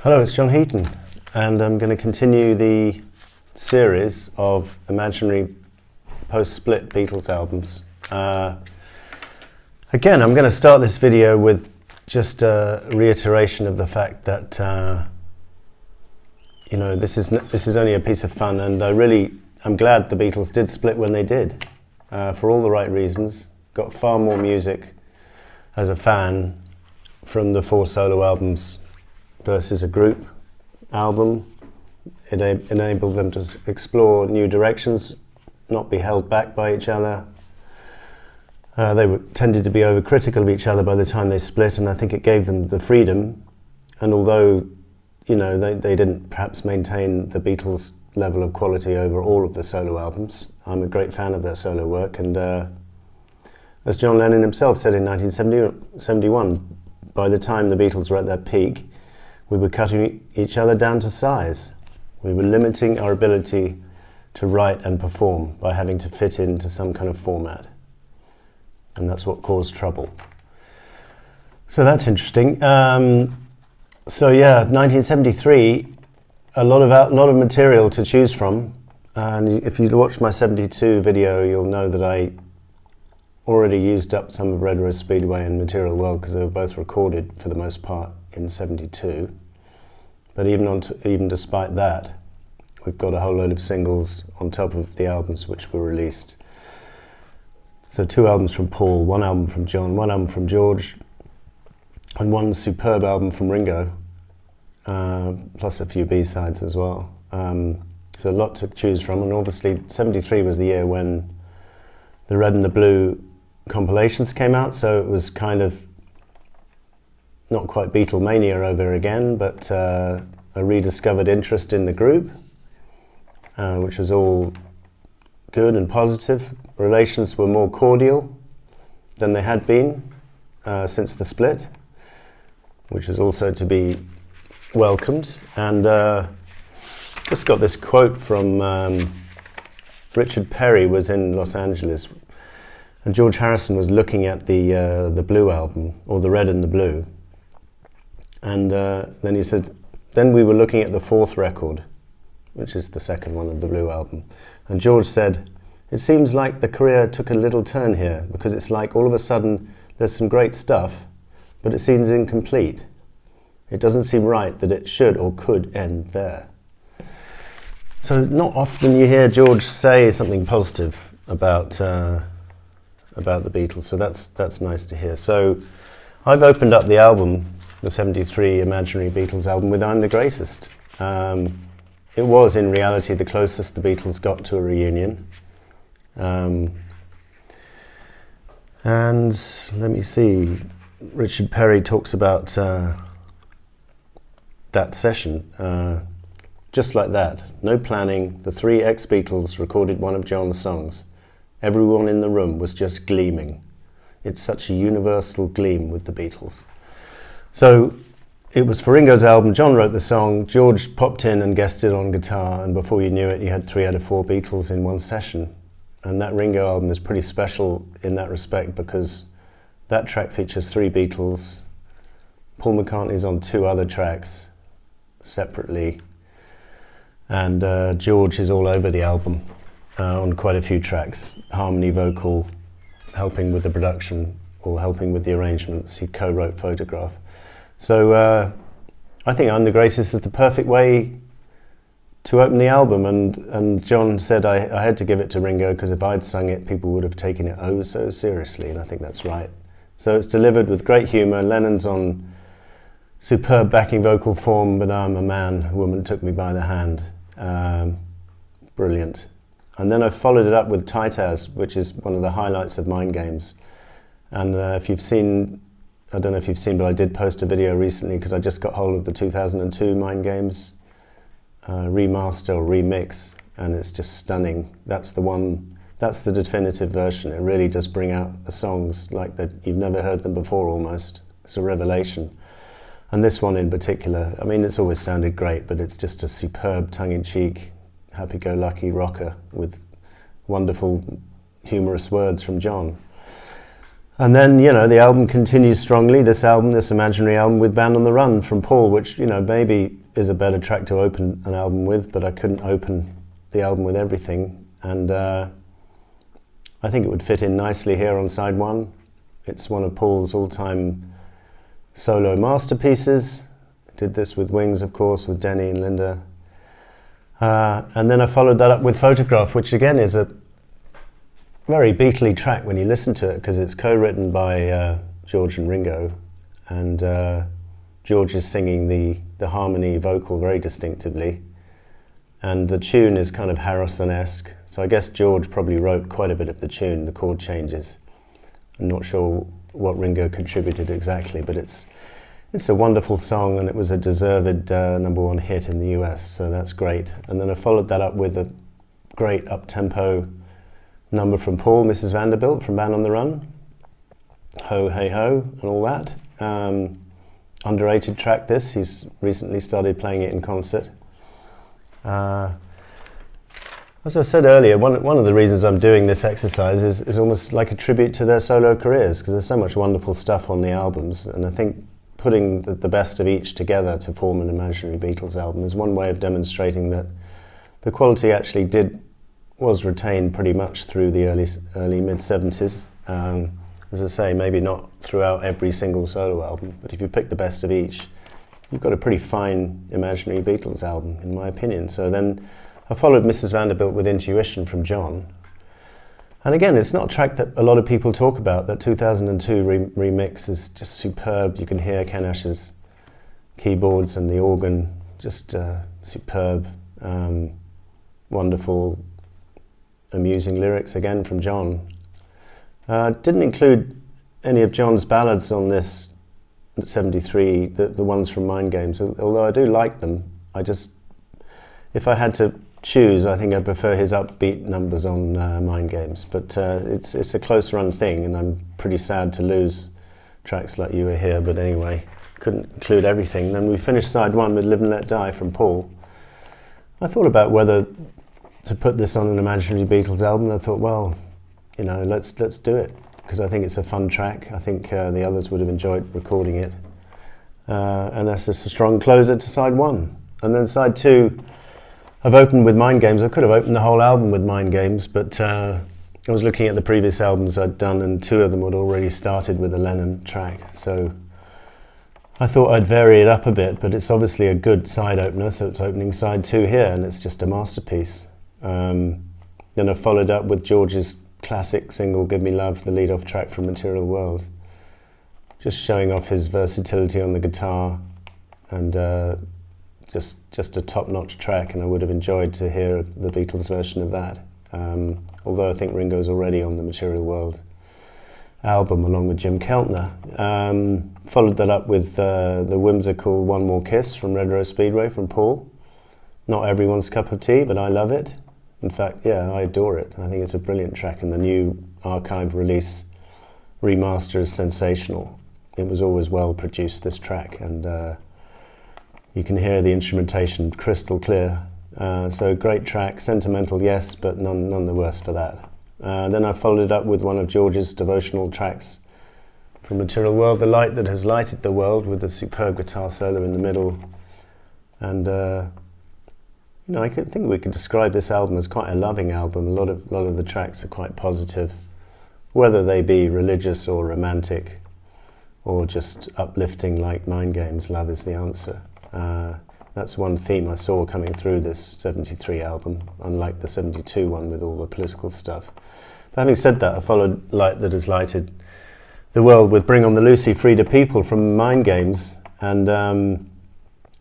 Hello, it's John Heaton, and I'm going to continue the series of imaginary post-split Beatles albums. Again, I'm going to start this video with just a reiteration of the fact that this is only a piece of fun, and I'm glad the Beatles did split when they did, for all the right reasons. Got far more music as a fan from the 4 solo albums versus a group album. It enabled them to explore new directions, not be held back by each other. They tended to be overcritical of each other by the time they split, and I think it gave them the freedom. And although, they didn't perhaps maintain the Beatles' level of quality over all of the solo albums, I'm a great fan of their solo work. And as John Lennon himself said in 1971, by the time the Beatles were at their peak, we were cutting each other down to size. We were limiting our ability to write and perform by having to fit into some kind of format. And that's what caused trouble. So that's interesting. 1973, a lot of material to choose from. And if you watch my 72 video, you'll know that I already used up some of Red Rose Speedway and Material World because they were both recorded for the most part in 72. But even despite that, we've got a whole load of singles on top of the albums which were released. So 2 albums from Paul, 1 album from John, 1 album from George, and 1 superb album from Ringo, plus a few B-sides as well. So a lot to choose from, and obviously 73 was the year when the Red and the Blue compilations came out, so it was kind of not quite Beatlemania over again, but a rediscovered interest in the group, which was all good and positive. Relations were more cordial than they had been since the split, which is also to be welcomed. And just got this quote from Richard Perry was in Los Angeles, and George Harrison was looking at the Blue album, or the Red and the Blue. And then he said, then we were looking at the 4th record, which is the 2nd one of the Blue album. And George said, it seems like the career took a little turn here, because it's like all of a sudden there's some great stuff, but it seems incomplete. It doesn't seem right that it should or could end there. So not often you hear George say something positive about the Beatles, so that's nice to hear. So I've opened up the album, the 73 Imaginary Beatles album, with I'm the Greatest. It was in reality the closest the Beatles got to a reunion. And let me see, Richard Perry talks about that session. Just like that, no planning, the 3 ex-Beatles recorded one of John's songs. Everyone in the room was just gleaming. It's such a universal gleam with the Beatles. So it was for Ringo's album. John wrote the song, George popped in and guested on guitar, and before you knew it, you had 3 out of 4 Beatles in one session. And that Ringo album is pretty special in that respect, because that track features 3 Beatles. Paul McCartney's on 2 other tracks separately, and George is all over the album on quite a few tracks. Harmony, vocal, helping with the production or helping with the arrangements. He co-wrote Photograph. So I think I'm the Greatest is the perfect way to open the album, and John said I had to give it to Ringo because if I'd sung it, people would have taken it oh so seriously, and I think that's right. So it's delivered with great humour. Lennon's on superb backing vocal form, but I'm a man, a woman took me by the hand. Brilliant. And then I followed it up with Titus, which is one of the highlights of Mind Games. And if you've seen, I don't know if you've seen, but I did post a video recently because I just got hold of the 2002 Mind Games remaster or remix, and it's just stunning. That's the definitive version. It really does bring out the songs like that you've never heard them before almost. It's a revelation. And this one in particular, I mean, it's always sounded great, but it's just a superb tongue-in-cheek, happy-go-lucky rocker with wonderful humorous words from John. And then, you know, the album continues strongly, this imaginary album with Band on the Run from Paul, which, you know, maybe is a better track to open an album with, but I couldn't open the album with everything. And I think it would fit in nicely here on side one. It's one of Paul's all-time solo masterpieces. Did this with Wings, of course, with Denny and Linda. And then I followed that up with Photograph, which again is a very Beatley track when you listen to it, because it's co-written by George and Ringo, and George is singing the harmony vocal very distinctively, and the tune is kind of Harrison-esque, so I guess George probably wrote quite a bit of the tune, the chord changes. I'm not sure what Ringo contributed exactly, but it's a wonderful song, and it was a deserved #1 hit in the US, so that's great. And then I followed that up with a great up-tempo number from Paul, Mrs. Vanderbilt from Band on the Run, Ho Hey Ho and all that. Underrated track this, he's recently started playing it in concert. As I said earlier, one of the reasons I'm doing this exercise is almost like a tribute to their solo careers, because there's so much wonderful stuff on the albums, and I think putting the best of each together to form an imaginary Beatles album is one way of demonstrating that the quality actually was retained pretty much through the early mid-70s. As I say, maybe not throughout every single solo album, but if you pick the best of each, you've got a pretty fine imaginary Beatles album, in my opinion. So then I followed Mrs. Vanderbilt with Intuition from John. And again, it's not a track that a lot of people talk about. That 2002 remix is just superb. You can hear Ken Ash's keyboards and the organ, just superb, wonderful, amusing lyrics again from John. Didn't include any of John's ballads on this 73, the ones from Mind Games, although I do like them. If I had to choose, I think I'd prefer his upbeat numbers on Mind Games, but it's a close run thing, and I'm pretty sad to lose tracks like You Were Here, but anyway, couldn't include everything. Then we finished side one with Live and Let Die from Paul. I thought about whether to put this on an imaginary Beatles album, and I thought, well, you know, let's do it, because I think it's a fun track. I think the others would have enjoyed recording it, and that's just a strong closer to side one. And then side two, I've opened with Mind Games. I could have opened the whole album with Mind Games, but I was looking at the previous albums I'd done, and two of them had already started with a Lennon track, so I thought I'd vary it up a bit, but it's obviously a good side opener, so it's opening side two here, and it's just a masterpiece. Then I followed up with George's classic single, Give Me Love, the lead-off track from Material World, just showing off his versatility on the guitar, and just a top-notch track, and I would have enjoyed to hear the Beatles version of that, although I think Ringo's already on the Material World album along with Jim Keltner. Followed that up with the whimsical One More Kiss from Red Rose Speedway from Paul. Not everyone's cup of tea, but I love it. In fact, yeah, I adore it. I think it's a brilliant track, and the new archive release remaster is sensational. It was always well produced, this track, and you can hear the instrumentation crystal clear. So great track, sentimental, yes, but none the worse for that. Then I followed it up with one of George's devotional tracks from Material World, The Light That Has Lighted the World, with a superb guitar solo in the middle. And you know, I think we could describe this album as quite a loving album. A lot of the tracks are quite positive, whether they be religious or romantic, or just uplifting like Mind Games, Love Is the Answer. That's one theme I saw coming through this 73 album, unlike the 72 one with all the political stuff. But having said that, I followed Light That Has Lighted the World with Bring On the Lucy, Free the People from Mind Games, and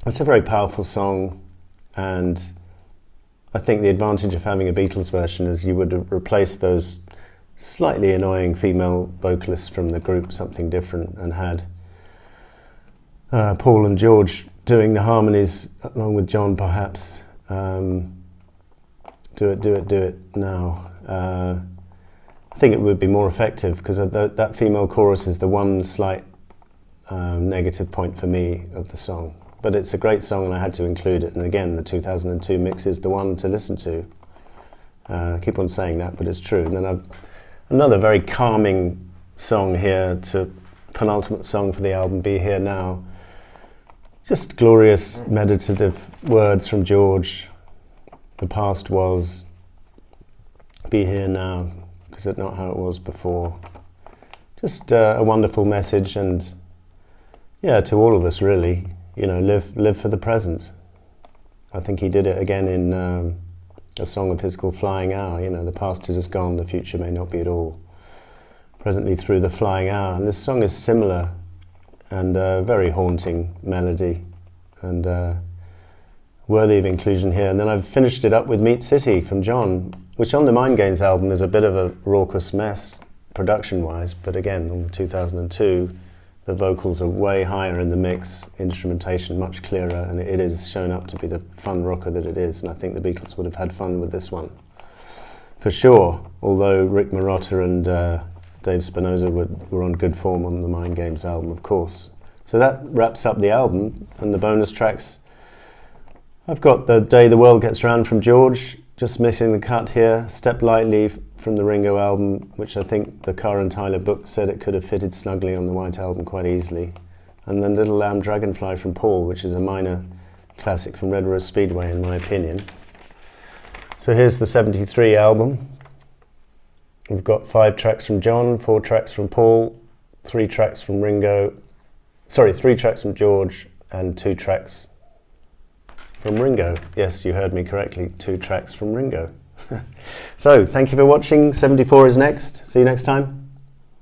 it's a very powerful song, and I think the advantage of having a Beatles version is you would have replaced those slightly annoying female vocalists from the group, something different, and had Paul and George doing the harmonies along with John, perhaps. Do it now. I think it would be more effective, because that female chorus is the one slight negative point for me of the song. But it's a great song, and I had to include it. And again, the 2002 mix is the one to listen to. I keep on saying that, but it's true. And then I've another very calming song here, to penultimate song for the album, Be Here Now. Just glorious meditative words from George. The past was, be here now, because it's not how it was before. Just a wonderful message, and yeah, to all of us really, you know, live for the present. I think he did it again in a song of his called Flying Hour. You know, the past is gone, the future may not be at all. Presently through the flying hour. And this song is similar, and a very haunting melody, and worthy of inclusion here. And then I've finished it up with Meat City from John, which on the Mind Games album is a bit of a raucous mess production-wise, but again, on 2002, the vocals are way higher in the mix, instrumentation much clearer, and it is shown up to be the fun rocker that it is, and I think the Beatles would have had fun with this one. For sure, although Rick Marotta and Dave Spinoza were on good form on the Mind Games album, of course. So that wraps up the album, and the bonus tracks. I've got The Day the World Gets Round from George, just missing the cut here, Step Lightly from the Ringo album, which I think the Carr and Tyler book said it could have fitted snugly on the White Album quite easily. And then Little Lamb Dragonfly from Paul, which is a minor classic from Red Rose Speedway in my opinion. So here's the 73 album. We've got 5 tracks from John, 4 tracks from Paul, 3 tracks from Ringo, 3 tracks from George, and 2 tracks from Ringo. Yes, you heard me correctly, 2 tracks from Ringo. So, thank you for watching. 74 is next. See you next time.